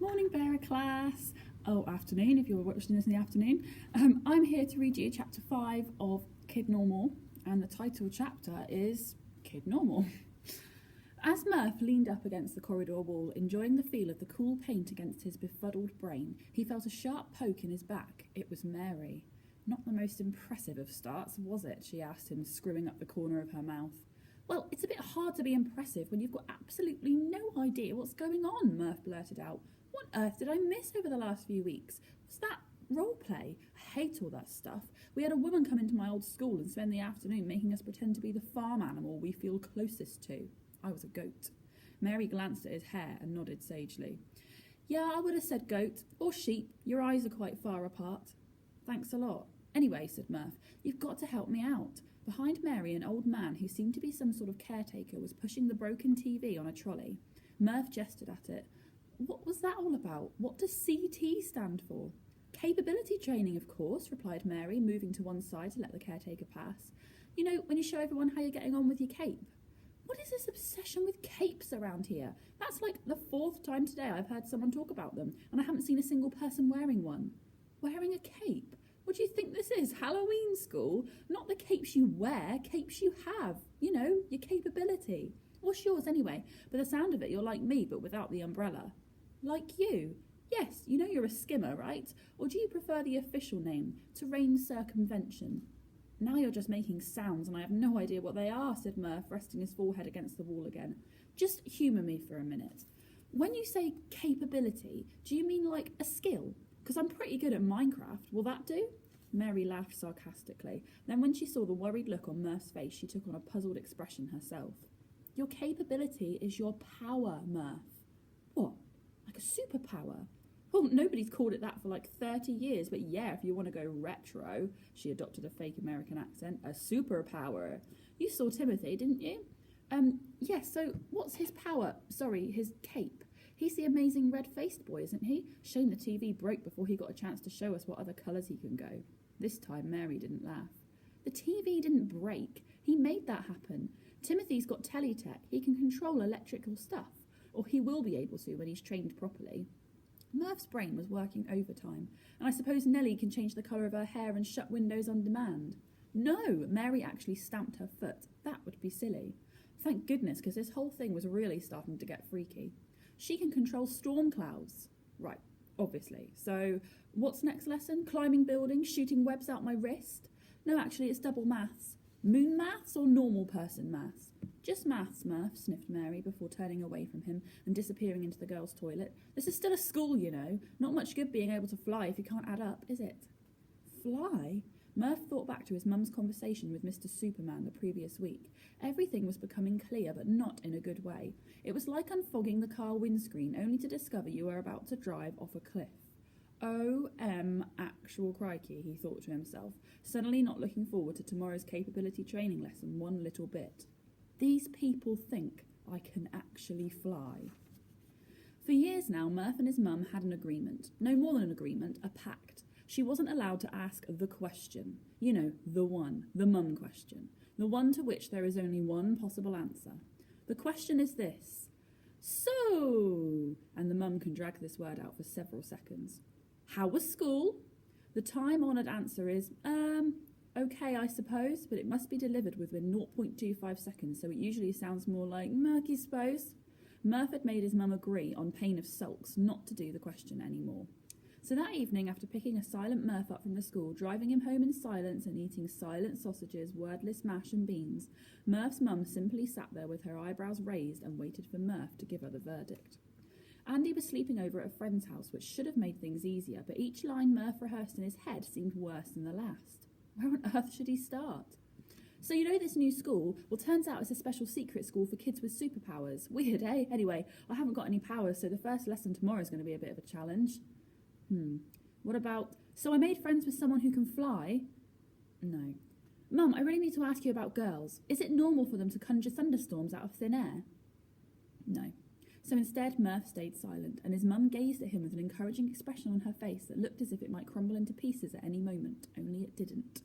Morning Bearer class. Oh, afternoon, if you're watching this in the afternoon. I'm here to read you chapter 5 of Kid Normal, and the title chapter is Kid Normal. As Murph leaned up against the corridor wall, enjoying the feel of the cool paint against his befuddled brain, he felt a sharp poke in his back. It was Mary. Not the most impressive of starts, was it? She asked him, screwing up the corner of her mouth. Well, it's a bit hard to be impressive when you've got absolutely no idea what's going on, Murph blurted out. What on earth did I miss over the last few weeks? What's that role play? I hate all that stuff. We had a woman come into my old school and spend the afternoon making us pretend to be the farm animal we feel closest to. I was a goat. Mary glanced at his hair and nodded sagely. Yeah, I would have said goat, or sheep. Your eyes are quite far apart. Thanks a lot. Anyway, said Murph, you've got to help me out. Behind Mary, an old man who seemed to be some sort of caretaker was pushing the broken TV on a trolley. Murph gestured at it. What was that all about? What does CT stand for? Capability training, of course, replied Mary, moving to one side to let the caretaker pass. You know, when you show everyone how you're getting on with your cape. What is this obsession with capes around here? That's like the 4th time today I've heard someone talk about them, and I haven't seen a single person wearing one. Wearing a cape? What do you think this is? Halloween school? Not the capes you wear, capes you have. You know, your capability. What's yours anyway? By the sound of it, you're like me, but without the umbrella. Like you? Yes, you know you're a skimmer, right? Or do you prefer the official name, terrain circumvention? Now you're just making sounds, and I have no idea what they are, said Murph, resting his forehead against the wall again. Just humour me for a minute. When you say capability, do you mean like a skill? Because I'm pretty good at Minecraft. Will that do? Mary laughed sarcastically. Then when she saw the worried look on Murph's face, she took on a puzzled expression herself. Your capability is your power, Murph. What? Like a superpower? Well, nobody's called it that for like 30 years, but yeah, if you want to go retro, she adopted a fake American accent, a superpower. You saw Timothy, didn't you? Yes, so what's his power? Sorry, his cape. He's the amazing red-faced boy, isn't he? Shame the TV broke before he got a chance to show us what other colours he can go. This time Mary didn't laugh. The TV didn't break. He made that happen. Timothy's got teletech. He can control electrical stuff. Or he will be able to when he's trained properly. Murph's brain was working overtime, and I suppose Nellie can change the colour of her hair and shut windows on demand. No, Mary actually stamped her foot. That would be silly. Thank goodness, because this whole thing was really starting to get freaky. She can control storm clouds. Right, obviously. So, what's next lesson? Climbing buildings, shooting webs out my wrist? No, actually, it's double maths. Moon maths or normal person maths? Just maths, Murph, sniffed Mary before turning away from him and disappearing into the girls' toilet. This is still a school, you know. Not much good being able to fly if you can't add up, is it? Fly? Murph thought back to his mum's conversation with Mr. Superman the previous week. Everything was becoming clear, but not in a good way. It was like unfogging the car windscreen, only to discover you were about to drive off a cliff. Actual crikey, he thought to himself, suddenly not looking forward to tomorrow's capability training lesson one little bit. These people think I can actually fly. For years now, Murph and his mum had an agreement. No more than an agreement, a pact. She wasn't allowed to ask the question. You know, the one, the mum question. The one to which there is only one possible answer. The question is this. So, and the mum can drag this word out for several seconds. How was school? The time-honoured answer is, okay, I suppose, but it must be delivered within 0.25 seconds, so it usually sounds more like, murky suppose. Murph had made his mum agree, on pain of sulks, not to do the question anymore. So that evening, after picking a silent Murph up from the school, driving him home in silence and eating silent sausages, wordless mash and beans, Murph's mum simply sat there with her eyebrows raised and waited for Murph to give her the verdict. Andy was sleeping over at a friend's house, which should have made things easier, but each line Murph rehearsed in his head seemed worse than the last. Where on earth should he start? So you know this new school? Well, turns out it's a special secret school for kids with superpowers. Weird, eh? Anyway, I haven't got any powers, so the first lesson tomorrow is going to be a bit of a challenge. What about, so I made friends with someone who can fly? No. Mum, I really need to ask you about girls. Is it normal for them to conjure thunderstorms out of thin air? No. So instead, Murph stayed silent, and his mum gazed at him with an encouraging expression on her face that looked as if it might crumble into pieces at any moment, only it didn't.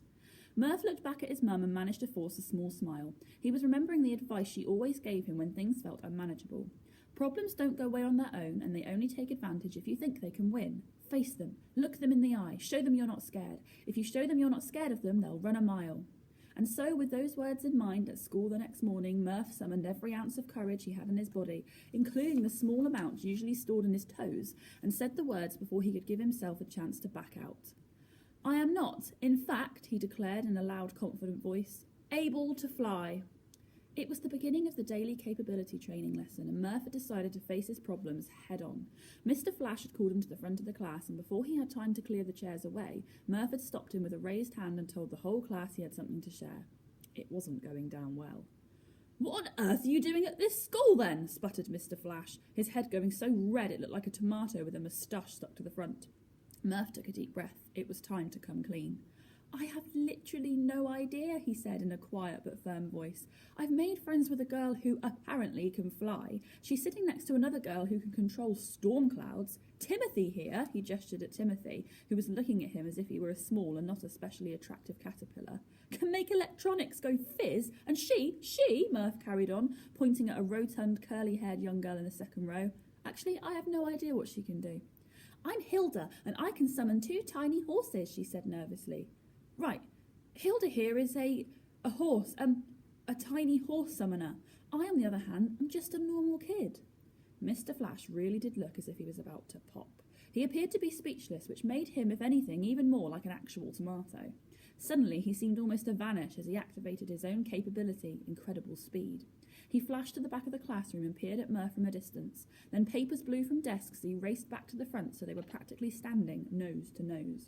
Murph looked back at his mum and managed to force a small smile. He was remembering the advice she always gave him when things felt unmanageable. Problems don't go away on their own, and they only take advantage if you think they can win. Face them, look them in the eye, show them you're not scared. If you show them you're not scared of them, they'll run a mile. And so, with those words in mind, at school the next morning, Murph summoned every ounce of courage he had in his body, including the small amount usually stored in his toes, and said the words before he could give himself a chance to back out. "I am not, in fact," he declared in a loud, confident voice, "able to fly." It was the beginning of the daily capability training lesson, and Murph had decided to face his problems head on. Mr. Flash had called him to the front of the class, and before he had time to clear the chairs away, Murph had stopped him with a raised hand and told the whole class he had something to share. It wasn't going down well. "What on earth are you doing at this school, then?" sputtered Mr. Flash, his head going so red it looked like a tomato with a moustache stuck to the front. Murph took a deep breath. It was time to come clean. "I have literally no idea," he said in a quiet but firm voice. "I've made friends with a girl who apparently can fly. She's sitting next to another girl who can control storm clouds. Timothy here," he gestured at Timothy, who was looking at him as if he were a small and not especially attractive caterpillar, "can make electronics go fizz, and she, Murph carried on, pointing at a rotund, curly-haired young girl in the second row. "Actually, I have no idea what she can do." "I'm Hilda, and I can summon 2 tiny horses," she said nervously. "Right, Hilda here is a horse, a tiny horse summoner. I, on the other hand, am just a normal kid." Mr. Flash really did look as if he was about to pop. He appeared to be speechless, which made him, if anything, even more like an actual tomato. Suddenly, he seemed almost to vanish as he activated his own capability, incredible speed. He flashed to the back of the classroom and peered at Murph from a distance. Then papers blew from desks as he raced back to the front so they were practically standing nose to nose.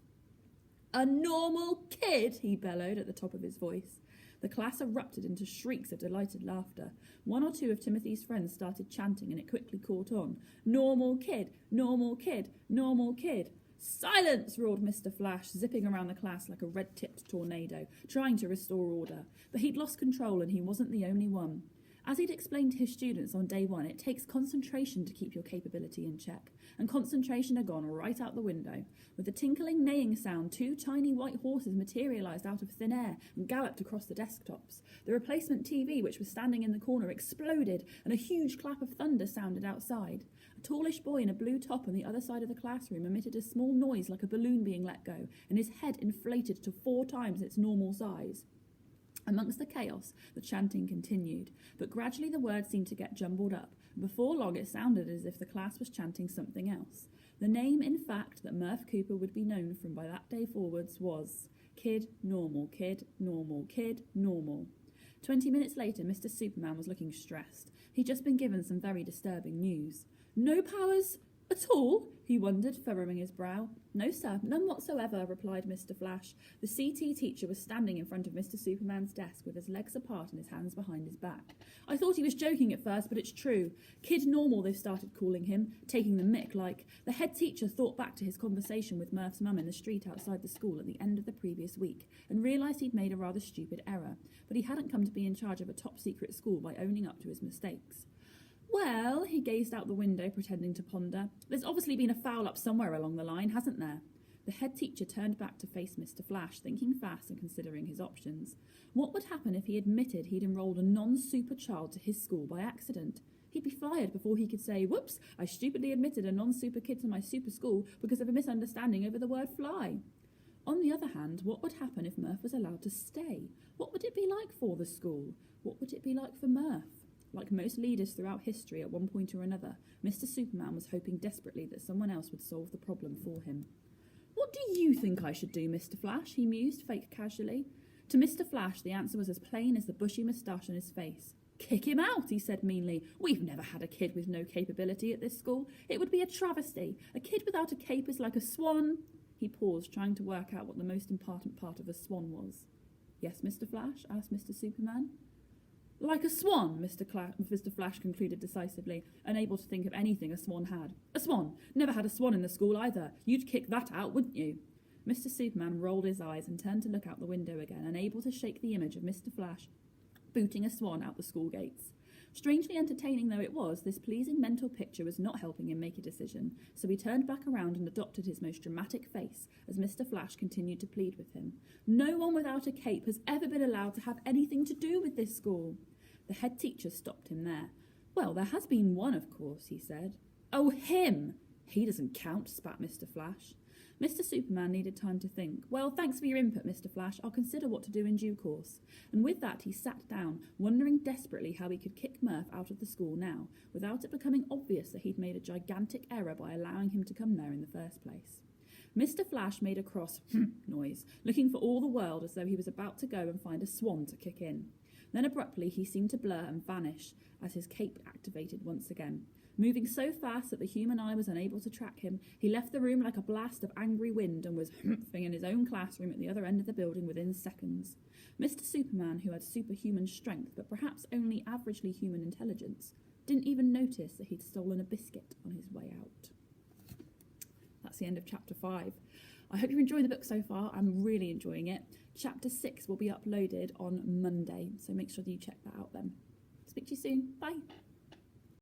"A normal kid!" he bellowed at the top of his voice. The class erupted into shrieks of delighted laughter. 1 or 2 of Timothy's friends started chanting, and it quickly caught on. "Normal kid! Normal kid! Normal kid!" "Silence!" roared Mr. Flash, zipping around the class like a red-tipped tornado, trying to restore order. But he'd lost control, and he wasn't the only one. As he'd explained to his students on day 1, it takes concentration to keep your capability in check, and concentration had gone right out the window. With a tinkling neighing sound, 2 tiny white horses materialised out of thin air and galloped across the desktops. The replacement TV, which was standing in the corner, exploded, and a huge clap of thunder sounded outside. A tallish boy in a blue top on the other side of the classroom emitted a small noise like a balloon being let go, and his head inflated to 4 times its normal size. Amongst the chaos, the chanting continued, but gradually the words seemed to get jumbled up, and before long it sounded as if the class was chanting something else. The name, in fact, that Murph Cooper would be known from by that day forwards was Kid Normal, Kid Normal, Kid Normal. 20 minutes later, Mr. Superman was looking stressed. He'd just been given some very disturbing news. "No powers at all?" he wondered, furrowing his brow. "No, sir, none whatsoever," replied Mr. Flash. The CT teacher was standing in front of Mr. Superman's desk with his legs apart and his hands behind his back. "I thought he was joking at first, but it's true. Kid Normal, they've started calling him, taking the mick like." The head teacher thought back to his conversation with Murph's mum in the street outside the school at the end of the previous week and realised he'd made a rather stupid error, but he hadn't come to be in charge of a top-secret school by owning up to his mistakes. "Well," he gazed out the window, pretending to ponder, "there's obviously been a foul-up somewhere along the line, hasn't there?" The head teacher turned back to face Mr. Flash, thinking fast and considering his options. What would happen if he admitted he'd enrolled a non-super child to his school by accident? He'd be fired before he could say, "Whoops, I stupidly admitted a non-super kid to my super school because of a misunderstanding over the word fly." On the other hand, what would happen if Murph was allowed to stay? What would it be like for the school? What would it be like for Murph? Like most leaders throughout history at one point or another, Mr. Superman was hoping desperately that someone else would solve the problem for him. "What do you think I should do, Mr. Flash?" he mused, fake casually. To Mr. Flash, the answer was as plain as the bushy moustache on his face. "Kick him out," he said meanly. "We've never had a kid with no capability at this school. It would be a travesty. A kid without a cape is like a swan." He paused, trying to work out what the most important part of a swan was. "Yes, Mr. Flash?" asked Mr. Superman. "Like a swan," Mr. Flash concluded decisively, unable to think of anything a swan had. "A swan. Never had a swan in the school either. You'd kick that out, wouldn't you?" Mr. Superman rolled his eyes and turned to look out the window again, unable to shake the image of Mr. Flash booting a swan out the school gates. Strangely entertaining though it was, this pleasing mental picture was not helping him make a decision, so he turned back around and adopted his most dramatic face as Mr. Flash continued to plead with him. "No one without a cape has ever been allowed to have anything to do with this school." The head teacher stopped him there. Well, there has been one, of course, he said. Oh, him! He doesn't count, spat Mr. Flash. Mr. Superman needed time to think. Well, thanks for your input, Mr. Flash. I'll consider what to do in due course. And with that, he sat down, wondering desperately how he could kick Murph out of the school now, without it becoming obvious that he'd made a gigantic error by allowing him to come there in the first place. Mr. Flash made a cross noise, looking for all the world as though he was about to go and find a swan to kick in. Then abruptly he seemed to blur and vanish as his cape activated once again. Moving so fast that the human eye was unable to track him, he left the room like a blast of angry wind and was humping in his own classroom at the other end of the building within seconds. Mr. Superman, who had superhuman strength but perhaps only averagely human intelligence, didn't even notice that he'd stolen a biscuit on his way out. That's the end of chapter 5. I hope you're enjoying the book so far. I'm really enjoying it. Chapter 6 will be uploaded on Monday, so make sure that you check that out then. Speak to you soon. Bye.